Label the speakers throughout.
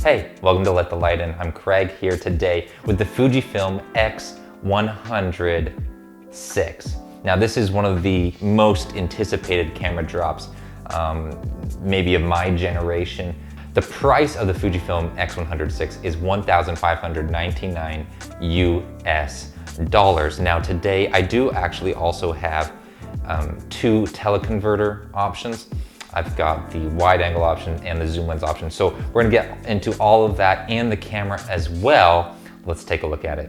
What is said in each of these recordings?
Speaker 1: Hey, welcome to Let the Light In. I'm Craig here today with the Fujifilm X100VI. Now this is one of the most anticipated camera drops, maybe of my generation. The price of the Fujifilm X100VI is $1,599 US dollars. Now today I do actually also have two teleconverter options. I've got the wide angle option and the zoom lens option. So we're gonna get into all of that and the camera as well. Let's take a look at it.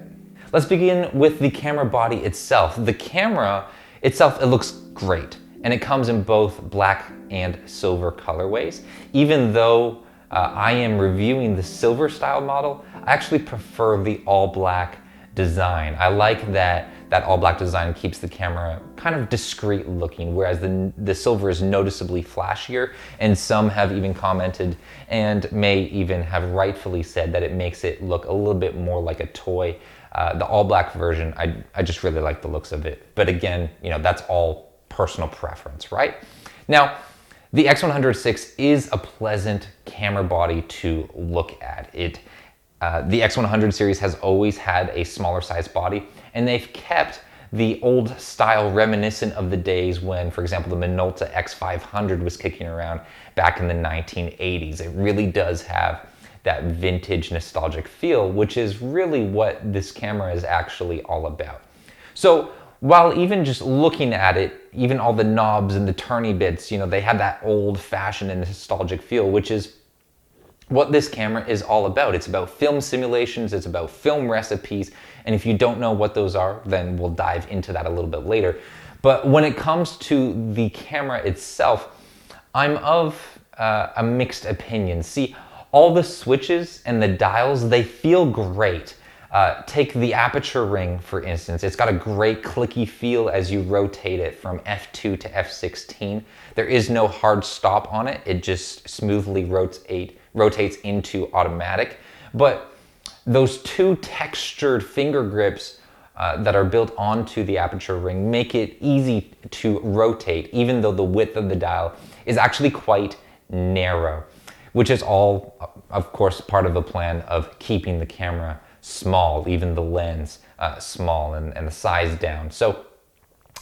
Speaker 1: Let's begin with the camera body itself. The camera itself, it looks great. And it comes in both black and silver colorways. Even though I am reviewing the silver style model, I actually prefer the all black design. I like that all black design keeps the camera kind of discreet looking, whereas the silver is noticeably flashier, and some have even commented and may even have rightfully said that it makes it look a little bit more like a toy. The all black version, I just really like the looks of it. But again, you know, that's all personal preference, right? Now, the X100VI is a pleasant camera body to look at. The X100 series has always had a smaller size body, and they've kept the old style reminiscent of the days when, for example, the Minolta X500 was kicking around back in the 1980s. It really does have that vintage nostalgic feel, which is really what this camera is actually all about. So while even just looking at it, even all the knobs and the turny bits, you know, they have that old fashioned and nostalgic feel, which is what this camera is all about. It's about film simulations, it's about film recipes, and if you don't know what those are, then we'll dive into that a little bit later. But when it comes to the camera itself, I'm of a mixed opinion. See, all the switches and the dials, they feel great. Take the aperture ring, for instance. It's got a great clicky feel as you rotate it from f2 to f16. There is no hard stop on it. It just smoothly rotates into automatic. But those two textured finger grips that are built onto the aperture ring make it easy to rotate, even though the width of the dial is actually quite narrow, which is all, of course, part of the plan of keeping the camera small, even the lens small and the size down. So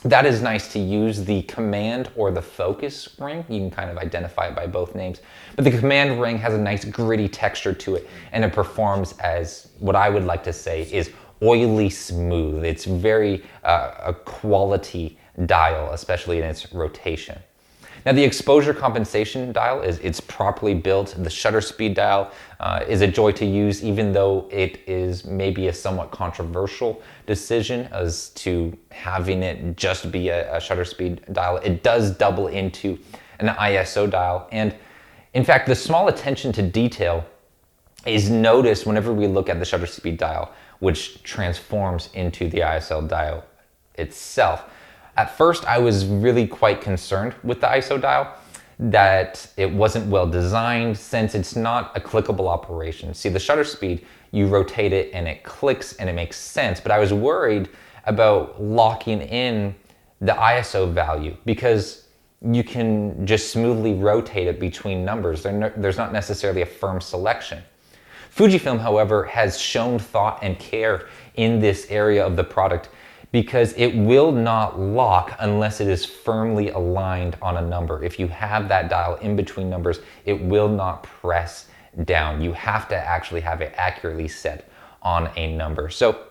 Speaker 1: that is nice to use. The command or the focus ring, you can kind of identify it by both names, but the command ring has a nice gritty texture to it, and it performs as what I would like to say is oily smooth. It's very a quality dial, especially in its rotation. Now the exposure compensation dial it's properly built. The shutter speed dial is a joy to use, even though it is maybe a somewhat controversial decision as to having it just be a shutter speed dial. It does double into an ISO dial, and in fact the small attention to detail is noticed whenever we look at the shutter speed dial, which transforms into the ISO dial itself. At first, I was really quite concerned with the ISO dial, that it wasn't well designed since it's not a clickable operation. See, the shutter speed, you rotate it and it clicks and it makes sense, but I was worried about locking in the ISO value because you can just smoothly rotate it between numbers. There's not necessarily a firm selection. Fujifilm, however, has shown thought and care in this area of the product, because it will not lock unless it is firmly aligned on a number. If you have that dial in between numbers, it will not press down. You have to actually have it accurately set on a number. So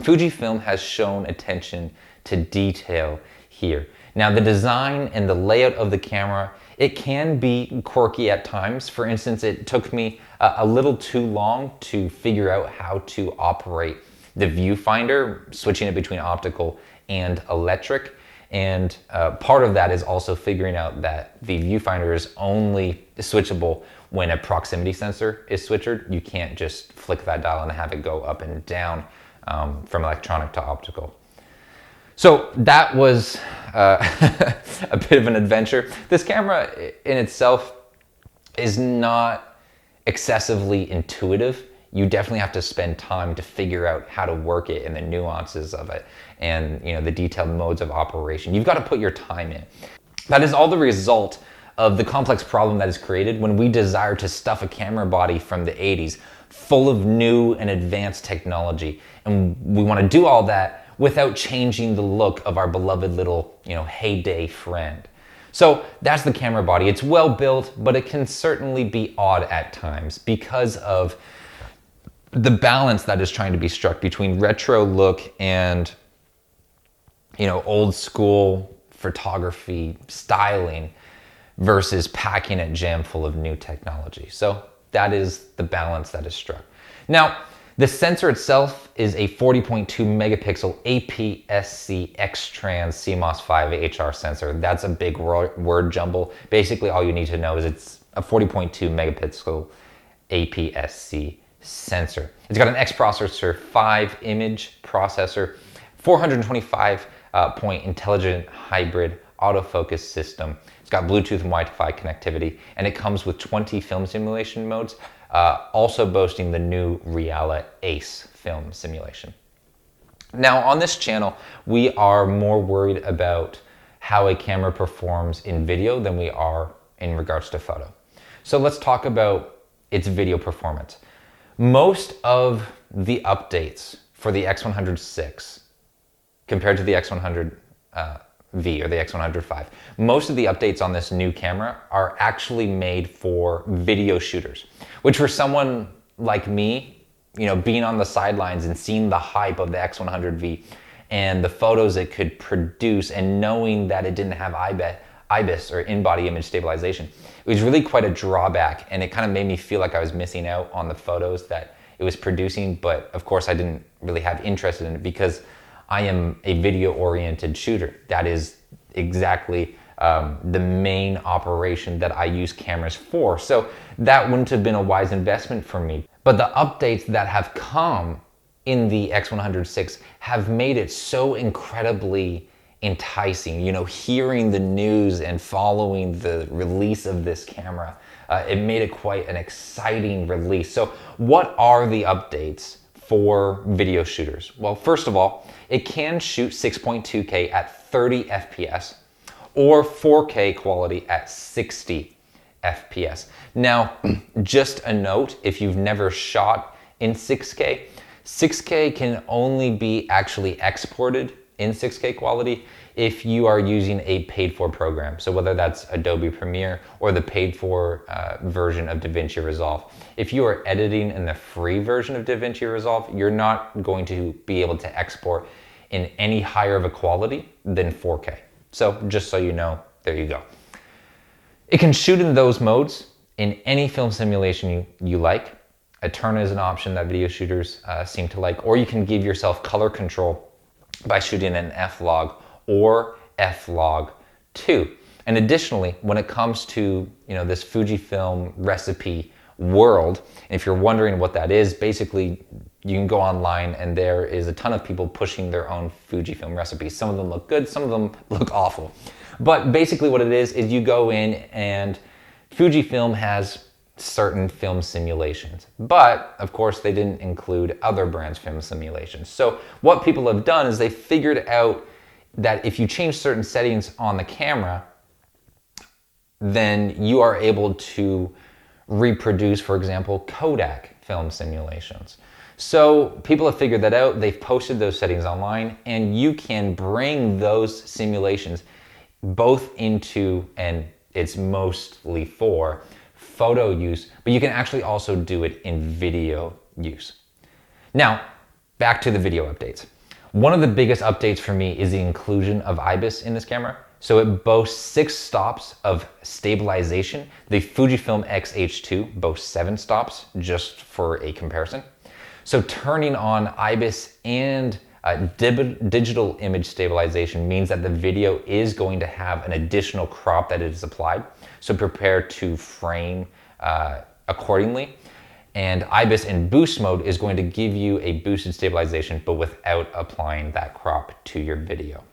Speaker 1: Fujifilm has shown attention to detail here. Now the design and the layout of the camera, it can be quirky at times. For instance, it took me a little too long to figure out how to operate the viewfinder, switching it between optical and electric. And part of that is also figuring out that the viewfinder is only switchable when a proximity sensor is switched. You can't just flick that dial and have it go up and down from electronic to optical. So that was a bit of an adventure. This camera in itself is not excessively intuitive. You definitely have to spend time to figure out how to work it and the nuances of it and, you know, the detailed modes of operation. You've got to put your time in. That is all the result of the complex problem that is created when we desire to stuff a camera body from the 80s full of new and advanced technology. And we want to do all that without changing the look of our beloved little, heyday friend. So that's the camera body. It's well built, but it can certainly be odd at times because of the balance that is trying to be struck between retro look and, old school photography styling versus packing it jam full of new technology. So that is the balance that is struck. Now, the sensor itself is a 40.2 megapixel APS-C X-Trans CMOS 5 HR sensor. That's a big word jumble. Basically, all you need to know is it's a 40.2 megapixel APS-C sensor. It's got an X processor, 5 image processor, 425 point intelligent hybrid autofocus system. It's got Bluetooth and Wi-Fi connectivity, and it comes with 20 film simulation modes, also boasting the new Reala Ace film simulation. Now on this channel, we are more worried about how a camera performs in video than we are in regards to photo. So let's talk about its video performance. Most of the updates for the X100VI compared to the X100V or the X100VI, most of the updates on this new camera are actually made for video shooters, which for someone like me, being on the sidelines and seeing the hype of the X100V and the photos it could produce and knowing that it didn't have IBIS or in-body image stabilization, it was really quite a drawback, and it kind of made me feel like I was missing out on the photos that it was producing. But of course I didn't really have interest in it because I am a video-oriented shooter. That is exactly the main operation that I use cameras for. So that wouldn't have been a wise investment for me. But the updates that have come in the X100VI have made it so incredibly enticing. Hearing the news and following the release of this camera, it made it quite an exciting release. So what are the updates for video shooters? Well, first of all, it can shoot 6.2K at 30 FPS or 4K quality at 60 FPS. Now, just a note, if you've never shot in 6K, 6K can only be actually exported in 6K quality if you are using a paid-for program. So whether that's Adobe Premiere or the paid-for version of DaVinci Resolve. If you are editing in the free version of DaVinci Resolve, you're not going to be able to export in any higher of a quality than 4K. So just so you know, there you go. It can shoot in those modes in any film simulation you like. A turn is an option that video shooters seem to like, or you can give yourself color control by shooting in F-Log or F-Log2. And additionally, when it comes to this Fujifilm recipe world, and if you're wondering what that is, basically you can go online and there is a ton of people pushing their own Fujifilm recipes. Some of them look good, some of them look awful. But basically what it is you go in and Fujifilm has certain film simulations. But of course they didn't include other brands' film simulations. So what people have done is they figured out that if you change certain settings on the camera, then you are able to reproduce, for example, Kodak film simulations. So people have figured that out, they've posted those settings online, and you can bring those simulations both into, and it's mostly for, photo use, but you can actually also do it in video use. Now, back to the video updates. One of the biggest updates for me is the inclusion of IBIS in this camera. So it boasts 6 stops of stabilization. The Fujifilm X-H2 boasts 7 stops, just for a comparison. So turning on IBIS and digital image stabilization means that the video is going to have an additional crop that is applied. So prepare to frame accordingly. And IBIS in boost mode is going to give you a boosted stabilization, but without applying that crop to your video.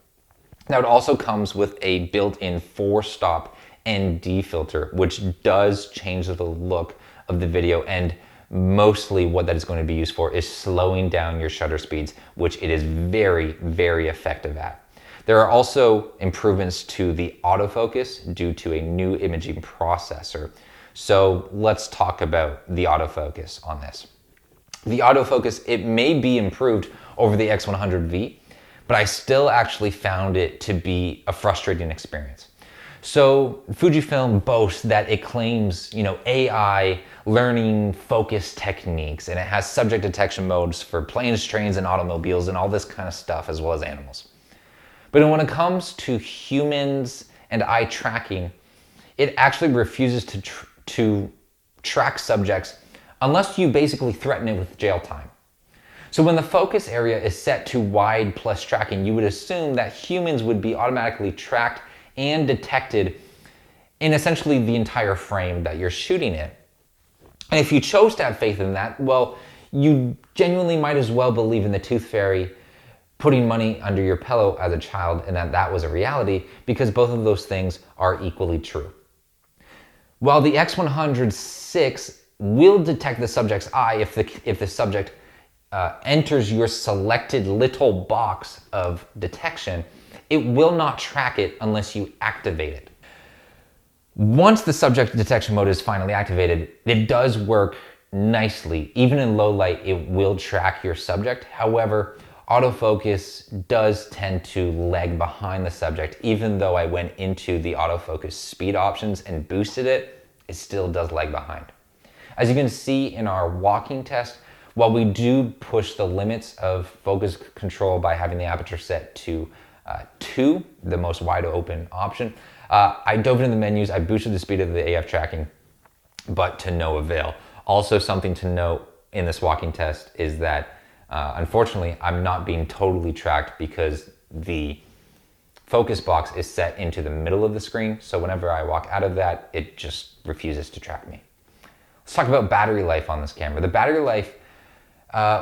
Speaker 1: Now it also comes with a built-in 4-stop ND filter, which does change the look of the video, and mostly what that is going to be used for is slowing down your shutter speeds, which it is very, very effective at. There are also improvements to the autofocus due to a new imaging processor. So let's talk about the autofocus on this. The autofocus, it may be improved over the X100V, but I still actually found it to be a frustrating experience. So Fujifilm boasts that it claims, AI learning focus techniques, and it has subject detection modes for planes, trains, and automobiles, and all this kind of stuff, as well as animals. But when it comes to humans and eye tracking, it actually refuses to track subjects unless you basically threaten it with jail time. So when the focus area is set to wide plus tracking, you would assume that humans would be automatically tracked and detected in essentially the entire frame that you're shooting in. And if you chose to have faith in that, well, you genuinely might as well believe in the tooth fairy putting money under your pillow as a child, and that was a reality, because both of those things are equally true. While the X100VI will detect the subject's eye if the subject enters your selected little box of detection, it will not track it unless you activate it. Once the subject detection mode is finally activated, it does work nicely. Even in low light, it will track your subject. However, autofocus does tend to lag behind the subject. Even though I went into the autofocus speed options and boosted it, it still does lag behind. As you can see in our walking test, while we do push the limits of focus control by having the aperture set to 2, the most wide open option, I dove into the menus, I boosted the speed of the AF tracking, but to no avail. Also, something to note in this walking test is that unfortunately I'm not being totally tracked because the focus box is set into the middle of the screen, so whenever I walk out of that, it just refuses to track me. Let's talk about battery life on this camera. The battery life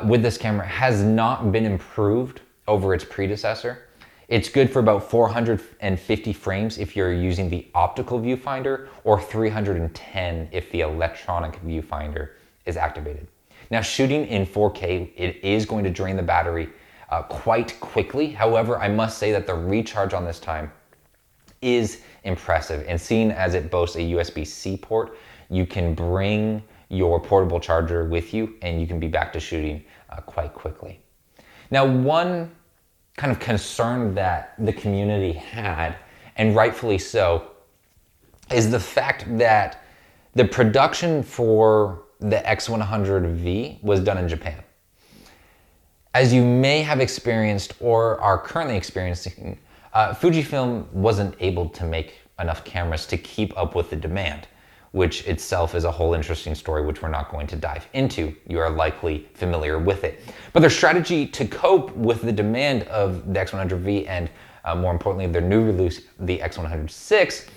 Speaker 1: with this camera has not been improved over its predecessor. It's good for about 450 frames if you're using the optical viewfinder, or 310 if the electronic viewfinder is activated. Now, shooting in 4K, it is going to drain the battery quite quickly. However, I must say that the recharge on this time is impressive, and seeing as it boasts a USB-C port, you can bring your portable charger with you and you can be back to shooting quite quickly. Now, one kind of concern that the community had, and rightfully so, is the fact that the production for the X100V was done in Japan. As you may have experienced or are currently experiencing, Fujifilm wasn't able to make enough cameras to keep up with the demand, which itself is a whole interesting story, which we're not going to dive into. You are likely familiar with it. But their strategy to cope with the demand of the X100V and more importantly, their new release, the X100VI,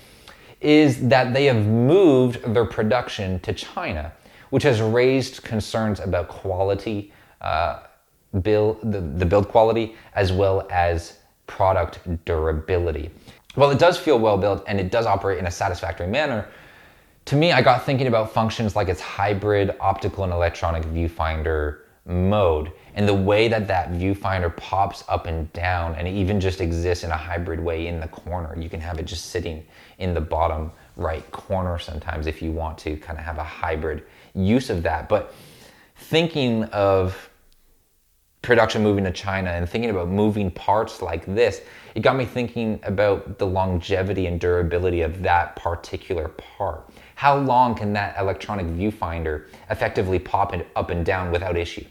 Speaker 1: is that they have moved their production to China, which has raised concerns about quality, the build quality, as well as product durability. While it does feel well built and it does operate in a satisfactory manner, to me, I got thinking about functions like its hybrid optical and electronic viewfinder mode, and the way that that viewfinder pops up and down, and it even just exists in a hybrid way in the corner. You can have it just sitting in the bottom right corner sometimes if you want to kind of have a hybrid use of that. But thinking of production moving to China and thinking about moving parts like this, it got me thinking about the longevity and durability of that particular part. How long can that electronic viewfinder effectively pop it up and down without issue?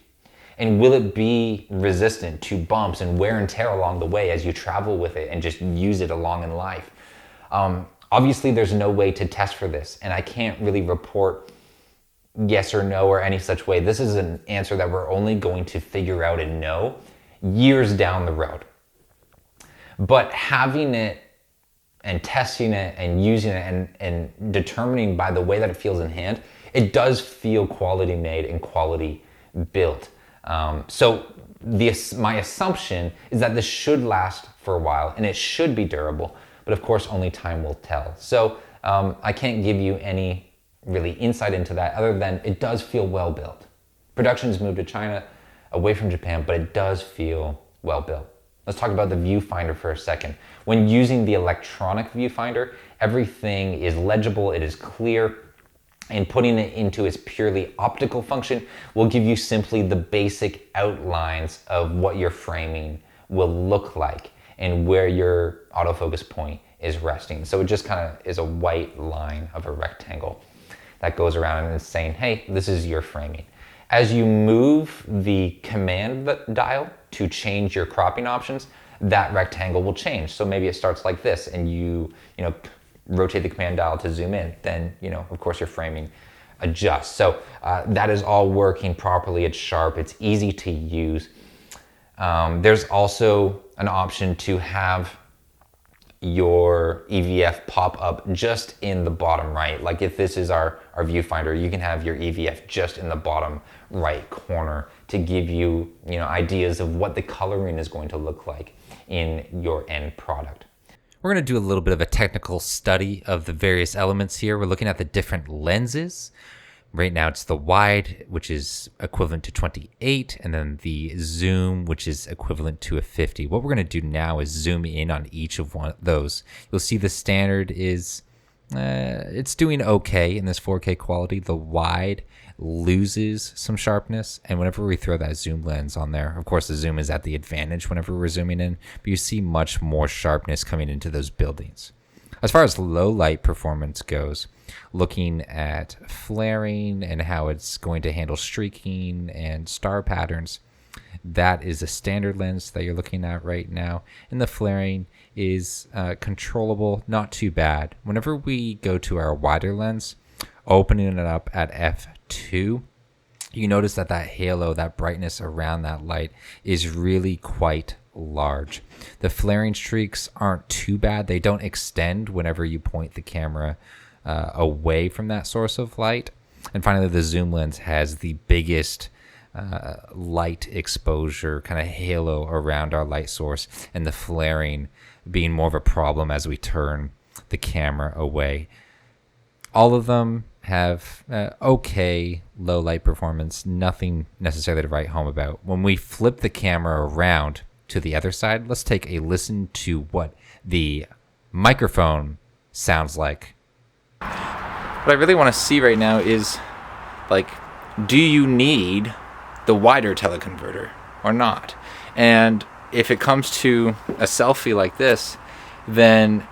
Speaker 1: And will it be resistant to bumps and wear and tear along the way as you travel with it and just use it along in life? Obviously, there's no way to test for this, and I can't really report yes or no or any such way. This is an answer that we're only going to figure out and know years down the road. But having it and testing it and using it and determining by the way that it feels in hand, it does feel quality made and quality built. So my assumption is that this should last for a while and it should be durable, but of course only time will tell. So I can't give you any really insight into that other than it does feel well built. Production's moved to China, away from Japan, but it does feel well built. Let's talk about the viewfinder for a second. When using the electronic viewfinder, everything is legible, it is clear, and putting it into its purely optical function will give you simply the basic outlines of what your framing will look like and where your autofocus point is resting. So it just kind of is a white line of a rectangle that goes around and is saying, hey, this is your framing. As you move the command dial to change your cropping options, that rectangle will change. So maybe it starts like this and you rotate the command dial to zoom in, then, of course your framing adjusts. So that is all working properly. It's sharp, it's easy to use. There's also an option to have your EVF pop up just in the bottom right. Like if this is our viewfinder, you can have your EVF just in the bottom right corner to give you, ideas of what the coloring is going to look like in your end product.
Speaker 2: We're going to do a little bit of a technical study of the various elements here. We're looking at the different lenses. Right now it's the wide, which is equivalent to 28, and then the zoom, which is equivalent to a 50. What we're going to do now is zoom in on each of one of those. You'll see the standard is, it's doing okay in this 4K quality. The wide loses some sharpness, and whenever we throw that zoom lens on there, of course the zoom is at the advantage whenever we're zooming in, but you see much more sharpness coming into those buildings. As far as low light performance goes, looking at flaring and how it's going to handle streaking and star patterns, that is a standard lens that you're looking at right now. And the flaring is controllable, not too bad. Whenever we go to our wider lens, opening it up at f2, you notice that halo, that brightness around that light is really quite large. The flaring streaks aren't too bad. They don't extend whenever you point the camera away from that source of light. And finally, the zoom lens has the biggest light exposure, kind of halo around our light source, and the flaring being more of a problem as we turn the camera away. All of them have okay low light performance, nothing necessarily to write home about. When we flip the camera around to the other side, let's take a listen to what the microphone sounds like. What I really want to see right now is, do you need the wider teleconverter or not? And if it comes to a selfie like this, then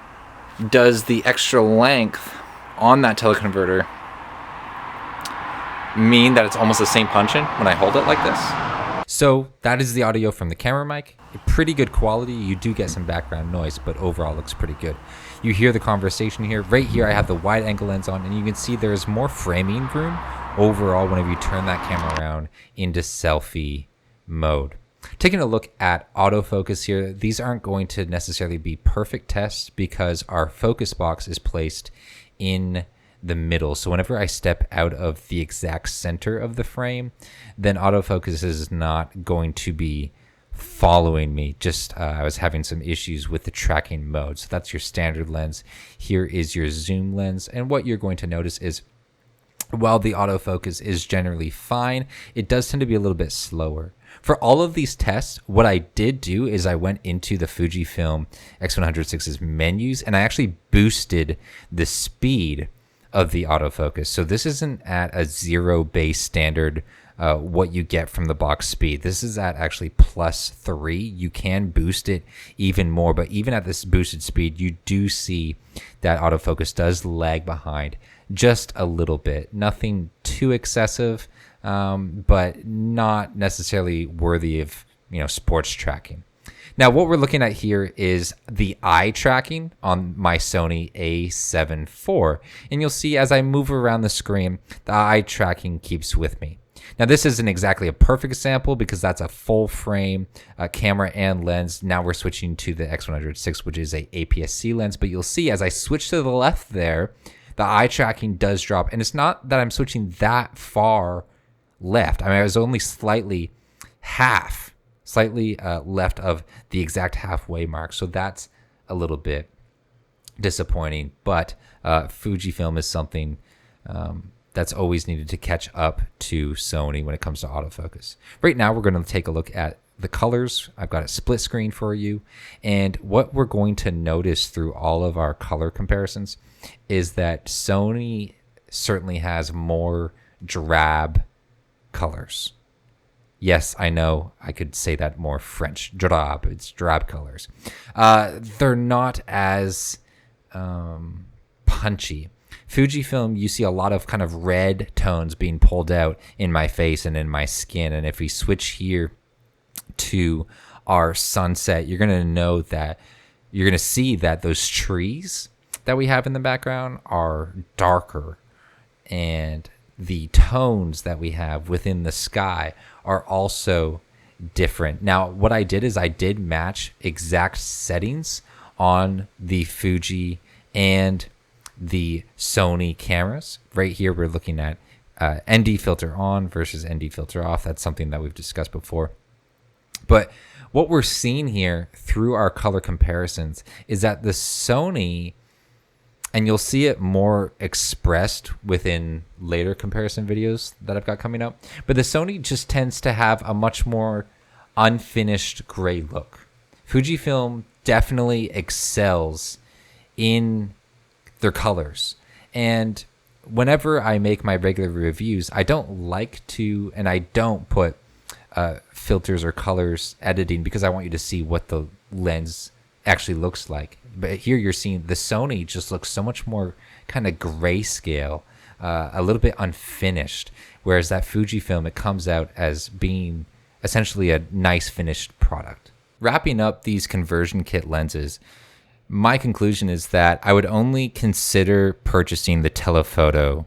Speaker 2: does the extra length on that teleconverter mean that it's almost the same punch-in when I hold it like this? So that is the audio from the camera mic. Pretty good quality. You do get some background noise, but overall looks pretty good. You hear the conversation here. Right here I have the wide angle lens on, and you can see there's more framing room overall whenever you turn that camera around into selfie mode. Taking a look at autofocus here, these aren't going to necessarily be perfect tests because our focus box is placed in the middle. So whenever I step out of the exact center of the frame, then autofocus is not going to be following me. I was having some issues with the tracking mode. So that's your standard lens. Here is your zoom lens. And what you're going to notice is, while the autofocus is generally fine, it does tend to be a little bit slower. For all of these tests, what I did do is I went into the Fujifilm X100VI's menus and I actually boosted the speed of the autofocus. So this isn't at a 0 base standard, what you get from the box speed. This is at actually +3. You can boost it even more, but even at this boosted speed, you do see that autofocus does lag behind just a little bit. Nothing too excessive, but not necessarily worthy of, sports tracking. Now, what we're looking at here is the eye tracking on my Sony a7 IV. And you'll see as I move around the screen, the eye tracking keeps with me. Now, this isn't exactly a perfect example because that's a full frame camera and lens. Now we're switching to the X100VI, which is a APS-C lens. But you'll see as I switch to the left there, the eye tracking does drop. And it's not that I'm switching that far left. I mean, I was only slightly left of the exact halfway mark. So that's a little bit disappointing. But Fujifilm is something that's always needed to catch up to Sony when it comes to autofocus. Right now, we're going to take a look at the colors. I've got a split screen for you. And what we're going to notice through all of our color comparisons is that Sony certainly has more drab colors. Yes, I know I could say that more French. Drab, it's drab colors. They're not as punchy. Fujifilm, you see a lot of kind of red tones being pulled out in my face and in my skin. And if we switch here to our sunset, you're going to know that you're going to see that those trees that we have in the background are darker, and the tones that we have within the sky are also different. Now, what I did is I did match exact settings on the Fuji and the Sony cameras. Right here, we're looking at ND filter on versus ND filter off. That's something that we've discussed before. But what we're seeing here through our color comparisons is that the Sony, and you'll see it more expressed within later comparison videos that I've got coming up, but the Sony just tends to have a much more unfinished gray look. Fujifilm definitely excels in their colors. And whenever I make my regular reviews, I don't like to, and I don't put filters or colors editing, because I want you to see what the lens actually looks like. But here you're seeing the Sony just looks so much more kind of grayscale, a little bit unfinished, whereas that Fujifilm, it comes out as being essentially a nice finished product. Wrapping up these conversion kit lenses, my conclusion is that I would only consider purchasing the telephoto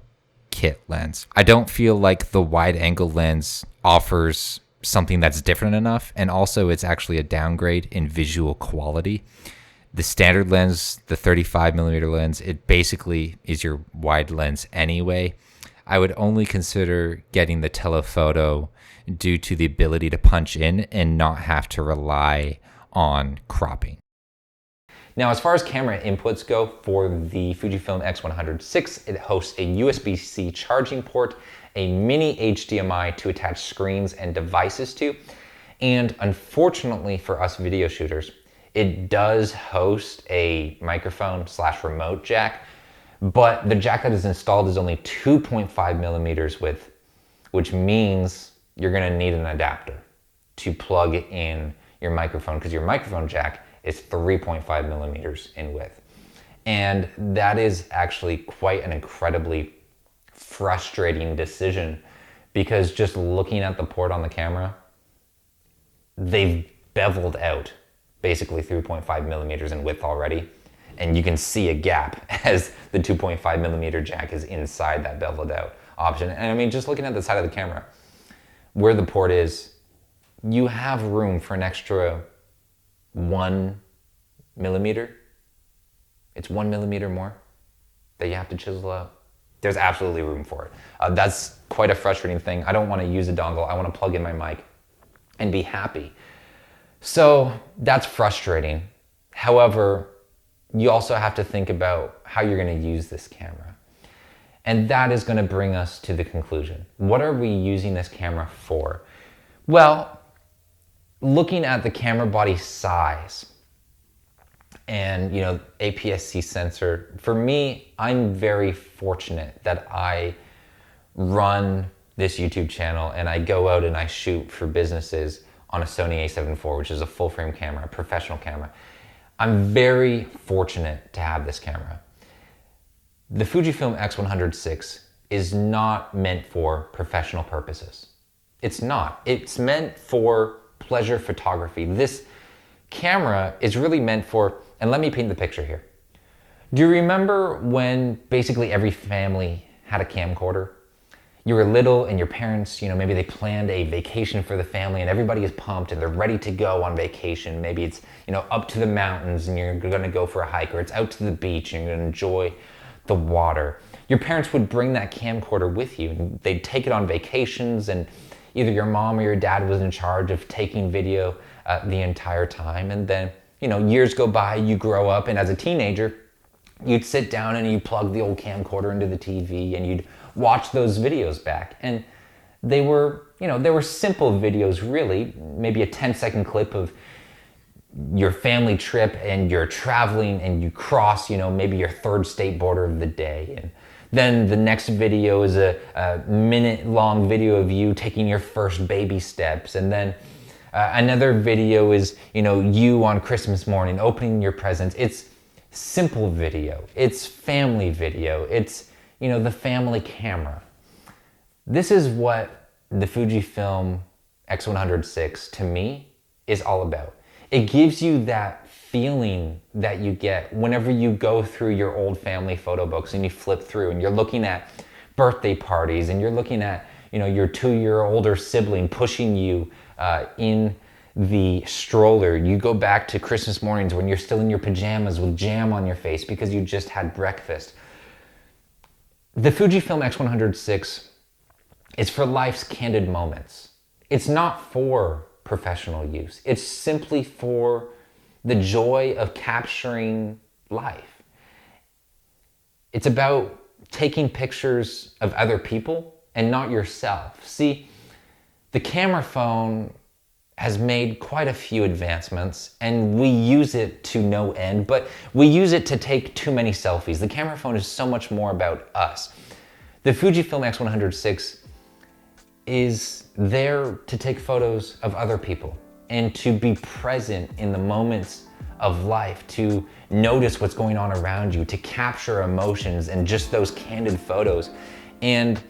Speaker 2: kit lens. I don't feel like the wide angle lens offers something that's different enough, and also it's actually a downgrade in visual quality. The standard lens, the 35mm lens, it basically is your wide lens anyway. I would only consider getting the telephoto due to the ability to punch in and not have to rely on cropping.
Speaker 1: Now, as far as camera inputs go, for the Fujifilm X100VI, it hosts a USB-C charging port, a mini HDMI to attach screens and devices to, and unfortunately for us video shooters, it does host a microphone / remote jack, but the jack that is installed is only 2.5mm width, which means you're gonna need an adapter to plug in your microphone, because your microphone jack is 3.5mm in width. And that is actually quite an incredibly frustrating decision, because just looking at the port on the camera, they've beveled out basically 3.5mm in width already. And you can see a gap as the 2.5mm jack is inside that beveled out option. And I mean, just looking at the side of the camera, where the port is, you have room for an extra 1mm. It's 1mm more that you have to chisel out. There's absolutely room for it. That's quite a frustrating thing. I don't want to use a dongle. I want to plug in my mic and be happy. So that's frustrating. However, you also have to think about how you're going to use this camera. And that is going to bring us to the conclusion. What are we using this camera for? Well, looking at the camera body size and, you know, APS-C sensor, for me, I'm very fortunate that I run this YouTube channel and I go out and I shoot for businesses on a Sony a7 IV, which is a full frame camera, a professional camera. I'm very fortunate to have this camera. The Fujifilm X100VI is not meant for professional purposes. It's not. It's meant for pleasure photography. This camera is really meant for, and let me paint the picture here. Do you remember when basically every family had a camcorder? You were little and your parents, you know, maybe they planned a vacation for the family and everybody is pumped and they're ready to go on vacation. Maybe it's, you know, up to the mountains and you're gonna go for a hike, or it's out to the beach and you're gonna enjoy the water. Your parents would bring that camcorder with you and they'd take it on vacations, and either your mom or your dad was in charge of taking video the entire time. And then, you know, years go by, you grow up, and as a teenager, you'd sit down and you plug the old camcorder into the TV and you'd watch those videos back. And they were, they were simple videos really, maybe a 10-second clip of your family trip and you're traveling and you cross, maybe your third state border of the day. And then the next video is a minute-long video of you taking your first baby steps. And then another video is, you on Christmas morning opening your presents. It's simple video. It's family video. It's, the family camera. This is what the Fujifilm X100VI to me is all about. It gives you that feeling that you get whenever you go through your old family photo books and you flip through and you're looking at birthday parties and you're looking at, your 2-year older sibling pushing you in the stroller. You go back to Christmas mornings when you're still in your pajamas with jam on your face because you just had breakfast. The Fujifilm X100VI is for life's candid moments. It's not for professional use. It's simply for the joy of capturing life. It's about taking pictures of other people and not yourself. See, the camera phone has made quite a few advancements and we use it to no end, but we use it to take too many selfies. The camera phone is so much more about us. The Fujifilm X100VI is there to take photos of other people and to be present in the moments of life, to notice what's going on around you, to capture emotions and just those candid photos. And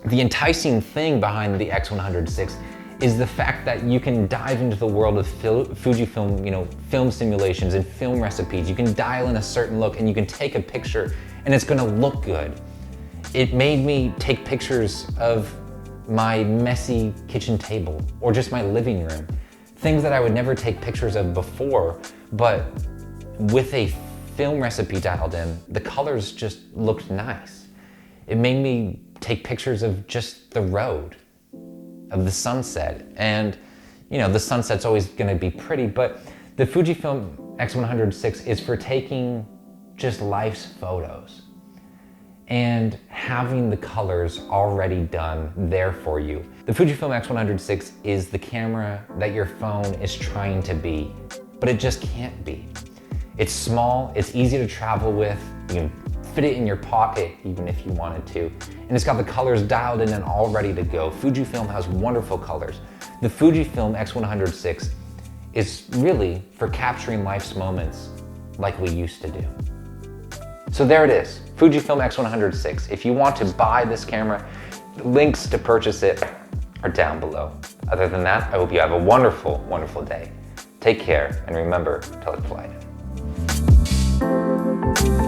Speaker 1: the enticing thing behind the X100VI is the fact that you can dive into the world of Fujifilm, film simulations and film recipes. You can dial in a certain look and you can take a picture and it's gonna look good. It made me take pictures of my messy kitchen table or just my living room. Things that I would never take pictures of before, but with a film recipe dialed in, the colors just looked nice. It made me take pictures of just the road, of the sunset. And the sunset's always gonna be pretty, but the Fujifilm X100VI is for taking just life's photos and having the colors already done there for you. The Fujifilm X100VI is the camera that your phone is trying to be, but it just can't be. It's small, it's easy to travel with, you can fit it in your pocket even if you wanted to, and it's got the colors dialed in and all ready to go. Fujifilm has wonderful colors. The Fujifilm X100VI is really for capturing life's moments like we used to do. So there it is, Fujifilm X100VI. If you want to buy this camera, links to purchase it are down below. Other than that, I hope you have a wonderful, wonderful day. Take care, and remember to let the light in.